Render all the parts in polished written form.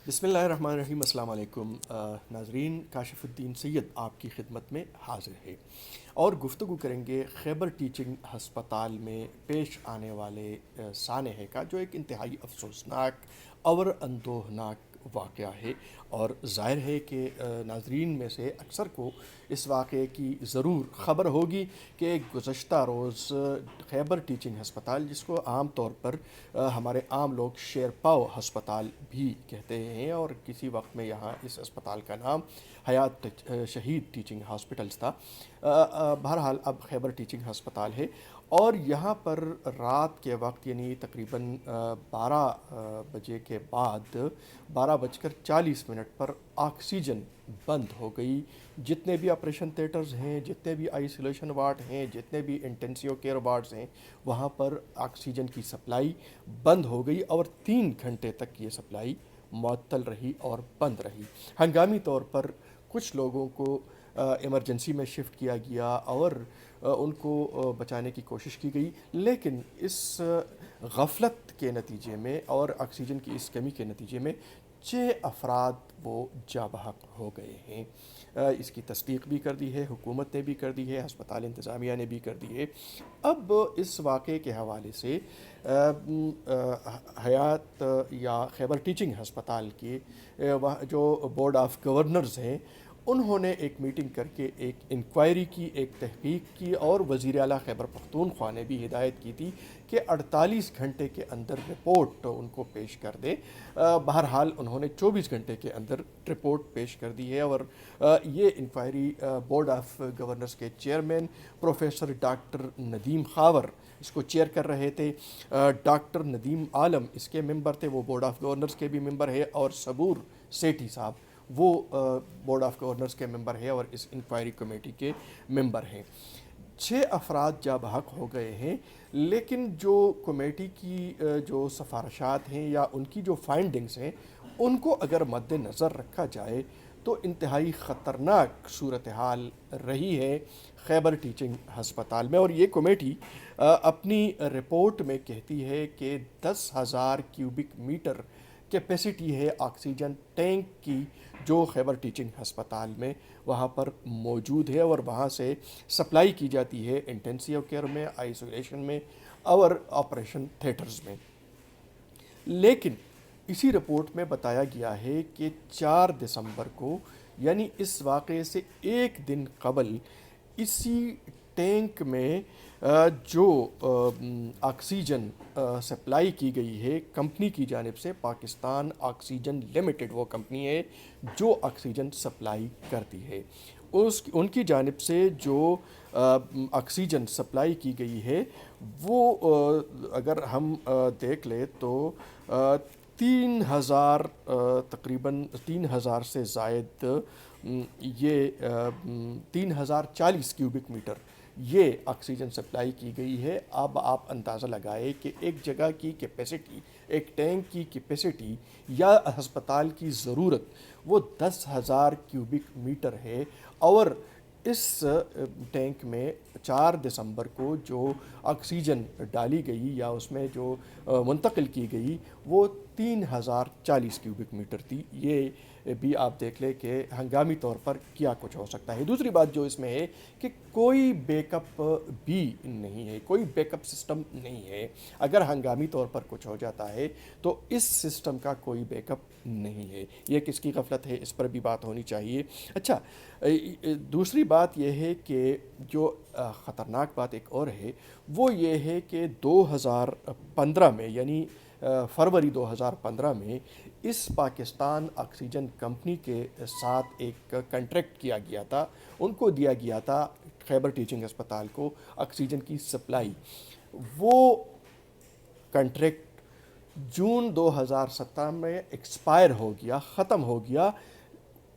بسم اللہ الرحمن الرحیم۔ السلام علیکم ناظرین، کاشف الدین سید آپ کی خدمت میں حاضر ہے اور گفتگو کریں گے خیبر ٹیچنگ ہسپتال میں پیش آنے والے سانحے کا، جو ایک انتہائی افسوسناک اور اندوہناک واقعہ ہے۔ اور ظاہر ہے کہ ناظرین میں سے اکثر کو اس واقعے کی ضرور خبر ہوگی کہ گزشتہ روز خیبر ٹیچنگ ہسپتال، جس کو عام طور پر ہمارے عام لوگ شیر پاؤ ہسپتال بھی کہتے ہیں، اور کسی وقت میں یہاں اس اسپتال کا نام حیات شہید ٹیچنگ ہاسپٹلز تھا، بہرحال اب خیبر ٹیچنگ ہسپتال ہے۔ اور یہاں پر رات کے وقت یعنی تقریباً 12 بجے کے بعد 12:40 پر آکسیجن بند ہو گئی۔ جتنے بھی آپریشن تھیٹرز ہیں، جتنے بھی آئسولیشن وارڈ ہیں، جتنے بھی انٹینسیو کیئر وارڈز ہیں، وہاں پر آکسیجن کی سپلائی بند ہو گئی اور 3 گھنٹے تک یہ سپلائی معطل رہی اور بند رہی۔ ہنگامی طور پر کچھ لوگوں کو ایمرجنسی میں شفٹ کیا گیا اور ان کو بچانے کی کوشش کی گئی، لیکن اس غفلت کے نتیجے میں اور آکسیجن کی اس کمی کے نتیجے میں 6 افراد وہ جاں بحق ہو گئے ہیں۔ اس کی تصدیق بھی کر دی ہے، حکومت نے بھی کر دی ہے، ہسپتال انتظامیہ نے بھی کر دی ہے۔ اب اس واقعے کے حوالے سے حیات یا خیبر ٹیچنگ ہسپتال کے جو بورڈ آف گورنرز ہیں، انہوں نے ایک میٹنگ کر کے ایک انکوائری کی، ایک تحقیق کی، اور وزیر اعلیٰ خیبر پختونخوا نے بھی ہدایت کی تھی کہ 48 گھنٹے کے اندر رپورٹ ان کو پیش کر دے۔ بہرحال انہوں نے 24 گھنٹے کے اندر رپورٹ پیش کر دی ہے، اور یہ انکوائری بورڈ آف گورنرز کے chairman professor doctor Nadeem Khawar اس کو چیئر کر رہے تھے۔ ڈاکٹر ندیم عالم اس کے ممبر تھے، وہ بورڈ آف گورنرز کے بھی ممبر ہے، اور صبور سیٹھی صاحب وہ بورڈ آف گورنرز کے ممبر ہے اور اس انکوائری کمیٹی کے ممبر ہیں۔ 6 افراد جاں بحق ہو گئے ہیں، لیکن جو کمیٹی کی جو سفارشات ہیں یا ان کی جو فائنڈنگز ہیں، ان کو اگر مد نظر رکھا جائے تو انتہائی خطرناک صورتحال رہی ہے خیبر ٹیچنگ ہسپتال میں۔ اور یہ کمیٹی اپنی رپورٹ میں کہتی ہے کہ 10,000 کیوبک میٹر کیپیسٹی ہے آکسیجن ٹینک کی، جو خیبر ٹیچنگ ہسپتال میں وہاں پر موجود ہے، اور وہاں سے سپلائی کی جاتی ہے انٹینسیو کیئر میں، آئسولیشن میں اور آپریشن تھیٹرز میں۔ لیکن اسی رپورٹ میں بتایا گیا ہے کہ 4 دسمبر کو، یعنی اس واقعے سے ایک دن قبل، اسی ٹینک میں جو آکسیجن سپلائی کی گئی ہے کمپنی کی جانب سے، پاکستان آکسیجن لمیٹڈ وہ کمپنی ہے جو آکسیجن سپلائی کرتی ہے، ان کی جانب سے جو آکسیجن سپلائی کی گئی ہے وہ اگر ہم دیکھ لیں تو 3,000 تقریباً 3,000 سے زائد یہ 3,040 کیوبک میٹر یہ آکسیجن سپلائی کی گئی ہے۔ اب آپ اندازہ لگائیں کہ ایک جگہ کی کیپیسٹی، ایک ٹینک کی کیپیسٹی یا ہسپتال کی ضرورت وہ 10,000 کیوبک میٹر ہے، اور اس ٹینک میں 4 دسمبر کو جو آکسیجن ڈالی گئی یا اس میں جو منتقل کی گئی وہ 3,040 کیوبک میٹر تھی۔ یہ بھی آپ دیکھ لیں کہ ہنگامی طور پر کیا کچھ ہو سکتا ہے۔ دوسری بات جو اس میں ہے کہ کوئی بیک اپ بھی نہیں ہے، کوئی بیک اپ سسٹم نہیں ہے۔ اگر ہنگامی طور پر کچھ ہو جاتا ہے تو اس سسٹم کا کوئی بیک اپ نہیں ہے۔ یہ کس کی غفلت ہے، اس پر بھی بات ہونی چاہیے۔ اچھا، دوسری بات یہ ہے کہ جو خطرناک بات ایک اور ہے وہ یہ ہے کہ 2015 میں، یعنی فروری 2015 میں اس پاکستان آکسیجن کمپنی کے ساتھ ایک کنٹریکٹ کیا گیا تھا، ان کو دیا گیا تھا خیبر ٹیچنگ ہسپتال کو آکسیجن کی سپلائی۔ وہ کنٹریکٹ جون 2017 میں ایکسپائر ہو گیا، ختم ہو گیا۔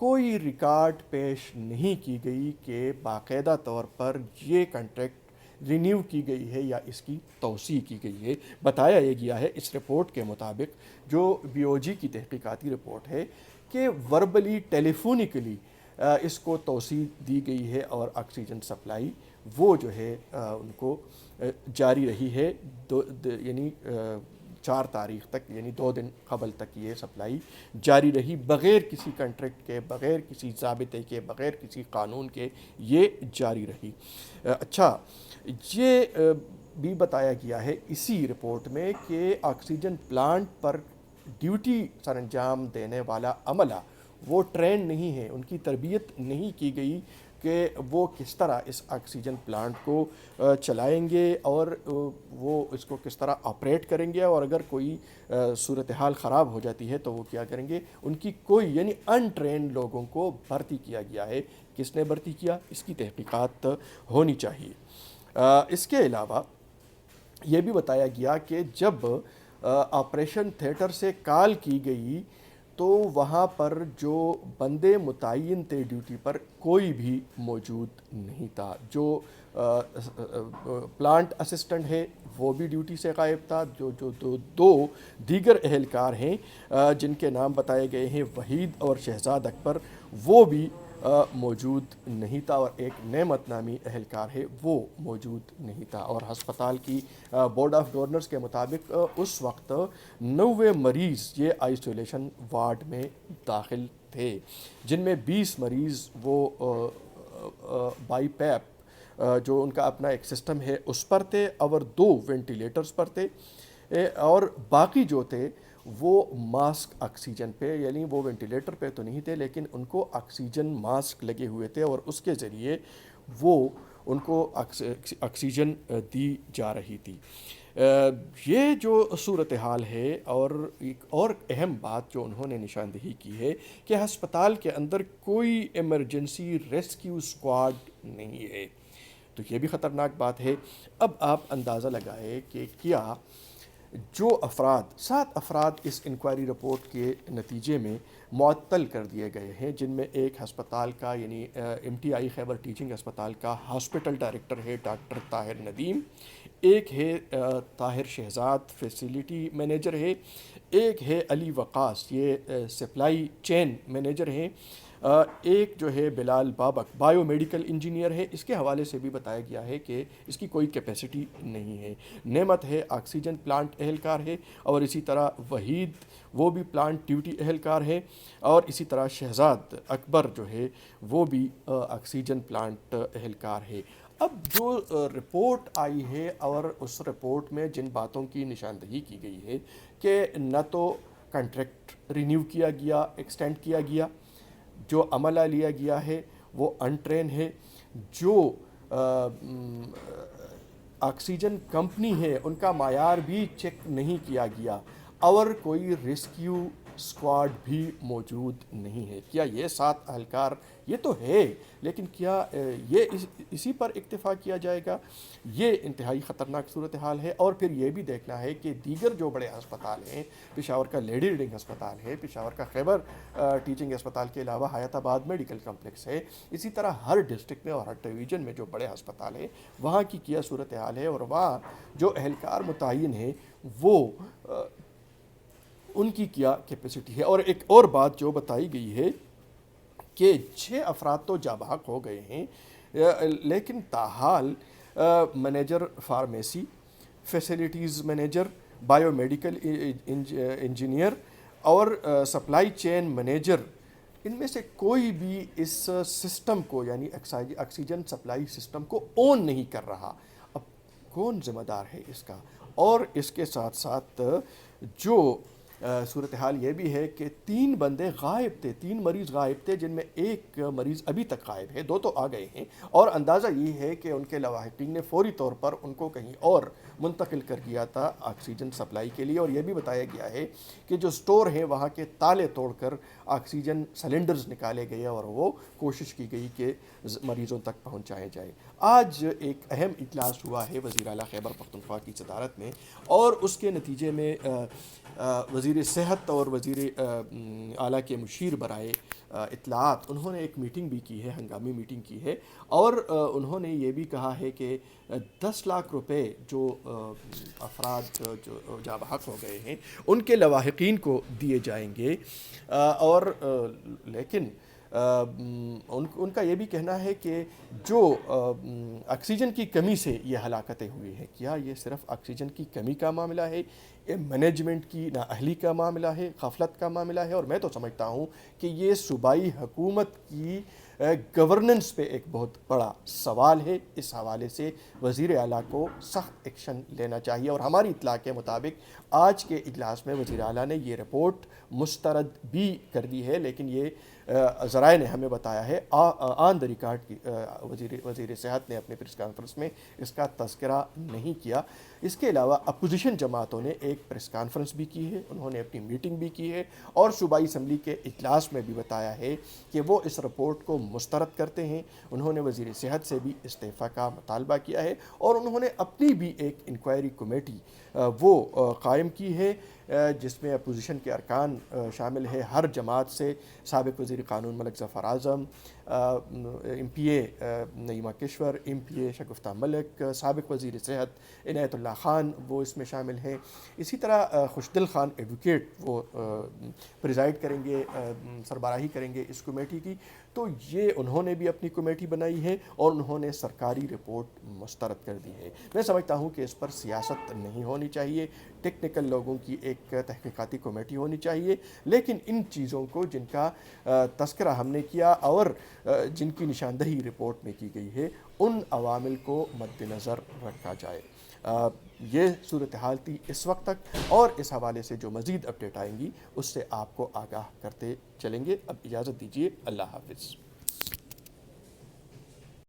کوئی ریکارڈ پیش نہیں کی گئی کہ باقاعدہ طور پر یہ کنٹریکٹ رینیو کی گئی ہے یا اس کی توسیع کی گئی ہے۔ بتایا یہ گیا ہے اس رپورٹ کے مطابق، جو بی او جی کی تحقیقاتی رپورٹ ہے، کہ وربلی ٹیلیفونیکلی اس کو توسیع دی گئی ہے اور آکسیجن سپلائی وہ جو ہے ان کو جاری رہی ہے، یعنی 4 تاریخ تک یعنی 2 دن قبل تک یہ سپلائی جاری رہی، بغیر کسی کنٹریکٹ کے، بغیر کسی ضابطے کے، بغیر کسی قانون کے یہ جاری رہی۔ اچھا، یہ بھی بتایا گیا ہے اسی رپورٹ میں کہ آکسیجن پلانٹ پر ڈیوٹی سر انجام دینے والا عملہ وہ ٹرین نہیں ہے، ان کی تربیت نہیں کی گئی کہ وہ کس طرح اس آکسیجن پلانٹ کو چلائیں گے اور وہ اس کو کس طرح آپریٹ کریں گے، اور اگر کوئی صورتحال خراب ہو جاتی ہے تو وہ کیا کریں گے۔ ان کی کوئی یعنی ان ٹرین لوگوں کو بھرتی کیا گیا ہے۔ کس نے بھرتی کیا، اس کی تحقیقات ہونی چاہیے۔ اس کے علاوہ یہ بھی بتایا گیا کہ جب آپریشن تھیٹر سے کال کی گئی تو وہاں پر جو بندے متعین تھے ڈیوٹی پر کوئی بھی موجود نہیں تھا۔ جو پلانٹ اسسٹنٹ ہے وہ بھی ڈیوٹی سے غائب تھا۔ جو دو دیگر اہلکار ہیں جن کے نام بتائے گئے ہیں وحید اور شہزاد اکبر، وہ بھی موجود نہیں تھا، اور ایک نعمت نامی اہلکار ہے وہ موجود نہیں تھا۔ اور ہسپتال کی بورڈ آف گورنرز کے مطابق اس وقت 90 مریض یہ آئسولیشن وارڈ میں داخل تھے، جن میں 20 مریض وہ بائی پیپ جو ان کا اپنا ایک سسٹم ہے اس پر تھے، اور 2 وینٹیلیٹرز پر تھے، اور باقی جو تھے وہ ماسک آکسیجن پہ، یعنی وہ وینٹیلیٹر پہ تو نہیں تھے لیکن ان کو آکسیجن ماسک لگے ہوئے تھے، اور اس کے ذریعے وہ ان کو آکسیجن دی جا رہی تھی۔ یہ جو صورتحال ہے، اور ایک اور اہم بات جو انہوں نے نشاندہی کی ہے کہ ہسپتال کے اندر کوئی ایمرجنسی ریسکیو اسکواڈ نہیں ہے، تو یہ بھی خطرناک بات ہے۔ اب آپ اندازہ لگائے کہ کیا جو 7 افراد اس انکوائری رپورٹ کے نتیجے میں معطل کر دیے گئے ہیں، جن میں ایک ہسپتال کا یعنی MTI خیبر ٹیچنگ ہسپتال کا ہاسپٹل ڈائریکٹر ہے ڈاکٹر طاہر ندیم، ایک ہے طاہر شہزاد فیسیلیٹی مینیجر ہے، ایک ہے علی وقاص یہ سپلائی چین مینیجر ہیں، ایک جو ہے بلال بابک بایو میڈیکل انجینئر ہے۔ اس کے حوالے سے بھی بتایا گیا ہے کہ اس کی کوئی کیپیسٹی نہیں ہے۔ نعمت ہے آکسیجن پلانٹ اہلکار ہے، اور اسی طرح وحید وہ بھی پلانٹ ڈیوٹی اہلکار ہے، اور اسی طرح شہزاد اکبر جو ہے وہ بھی آکسیجن پلانٹ اہلکار ہے۔ اب جو رپورٹ آئی ہے اور اس رپورٹ میں جن باتوں کی نشاندہی کی گئی ہے کہ نہ تو کنٹریکٹ رینیو کیا گیا، ایکسٹینڈ کیا گیا، جو عملہ لیا گیا ہے وہ ان ٹرین ہے، جو آکسیجن کمپنی ہے ان کا معیار بھی چیک نہیں کیا گیا، اور کوئی ریسکیو اسکواڈ بھی موجود نہیں ہے۔ کیا یہ 7 اہلکار یہ تو ہے، لیکن کیا یہ اسی پر اکتفا کیا جائے گا؟ یہ انتہائی خطرناک صورتحال ہے۔ اور پھر یہ بھی دیکھنا ہے کہ دیگر جو بڑے ہسپتال ہیں، پشاور کا لیڈی ریڈنگ ہسپتال ہے، پشاور کا خیبر ٹیچنگ ہسپتال کے علاوہ حیات آباد میڈیکل کمپلیکس ہے، اسی طرح ہر ڈسٹرکٹ میں اور ہر ڈویژن میں جو بڑے ہسپتال ہیں وہاں کی کیا صورتحال ہے، اور وہاں جو اہلکار متعین ہیں وہ ان کی کیا کیپیسٹی ہے۔ اور ایک اور بات جو بتائی گئی ہے کہ 6 افراد تو جاں بحق ہو گئے ہیں، لیکن تاحال manager pharmacy, facilities manager, bio medical engineer اور سپلائی چین مینیجر، ان میں سے کوئی بھی اس سسٹم کو یعنی آکسیجن سپلائی سسٹم کو اون نہیں کر رہا۔ اب کون ذمہ دار ہے اس کا؟ اور اس کے ساتھ ساتھ جو صورتحال یہ بھی ہے کہ 3 بندے غائب تھے، 3 مریض غائب تھے، جن میں ایک مریض ابھی تک غائب ہے، 2 تو آ گئے ہیں، اور اندازہ یہ ہے کہ ان کے لواحقین نے فوری طور پر ان کو کہیں اور منتقل کر دیا تھا آکسیجن سپلائی کے لیے۔ اور یہ بھی بتایا گیا ہے کہ جو سٹور ہیں وہاں کے تالے توڑ کر آکسیجن سلنڈرز نکالے گئے اور وہ کوشش کی گئی کہ مریضوں تک پہنچائے جائے۔ آج ایک اہم اجلاس ہوا ہے وزیر اعلیٰ خیبر پختونخوا کی صدارت میں، اور اس کے نتیجے میں وزیر صحت اور وزیر اعلیٰ کے مشیر برائے اطلاعات انہوں نے ایک میٹنگ بھی کی ہے، ہنگامی میٹنگ کی ہے، اور انہوں نے یہ بھی کہا ہے کہ 10 لاکھ روپے جو افراد جو جاں بحق ہو گئے ہیں ان کے لواحقین کو دیے جائیں گے، اور لیکن ان کا یہ بھی کہنا ہے کہ جو آکسیجن کی کمی سے یہ ہلاکتیں ہوئی ہیں، کیا یہ صرف آکسیجن کی کمی کا معاملہ ہے یہ مینجمنٹ کی نااہلی کا معاملہ ہے، غفلت کا معاملہ ہے، اور میں تو سمجھتا ہوں کہ یہ صوبائی حکومت کی گورننس پہ ایک بہت بڑا سوال ہے۔ اس حوالے سے وزیر اعلیٰ کو سخت ایکشن لینا چاہیے، اور ہماری اطلاع کے مطابق آج کے اجلاس میں وزیر اعلیٰ نے یہ رپورٹ مسترد بھی کر دی ہے، لیکن یہ ذرائع نے ہمیں بتایا ہے آن دا ریکارڈ کی وزیر صحت نے اپنے پریس کانفرنس میں اس کا تذکرہ نہیں کیا۔ اس کے علاوہ اپوزیشن جماعتوں نے ایک پریس کانفرنس بھی کی ہے، انہوں نے اپنی میٹنگ بھی کی ہے، اور صوبائی اسمبلی کے اجلاس میں بھی بتایا ہے کہ وہ اس رپورٹ کو مسترد کرتے ہیں۔ انہوں نے وزیر صحت سے بھی استعفیٰ کا مطالبہ کیا ہے، اور انہوں نے اپنی بھی ایک انکوائری کمیٹی وہ قائم کی ہے، جس میں اپوزیشن کے ارکان شامل ہے، ہر جماعت سے سابق وزیر قانون ملک ظفر اعظم، ایم پی اے نعیمہ کشور، ایم پی اے شگفتہ ملک، سابق وزیر صحت عنایت اللہ خان وہ اس میں شامل ہیں۔ اسی طرح خوشدل خان ایڈوکیٹ وہ پریزائڈ کریں گے، سربراہی کریں گے اس کمیٹی کی۔ تو یہ انہوں نے بھی اپنی کمیٹی بنائی ہے، اور انہوں نے سرکاری رپورٹ مسترد کر دی ہے۔ میں سمجھتا ہوں کہ اس پر سیاست نہیں ہونی چاہیے، ٹیکنیکل لوگوں کی ایک تحقیقاتی کمیٹی ہونی چاہیے، لیکن ان چیزوں کو جن کا تذکرہ ہم نے کیا اور جن کی نشاندہی رپورٹ میں کی گئی ہے، ان عوامل کو مد نظر رکھا جائے۔ یہ صورتحال تھی اس وقت تک، اور اس حوالے سے جو مزید اپڈیٹ آئیں گی اس سے آپ کو آگاہ کرتے چلیں گے۔ اب اجازت دیجیے، اللہ حافظ۔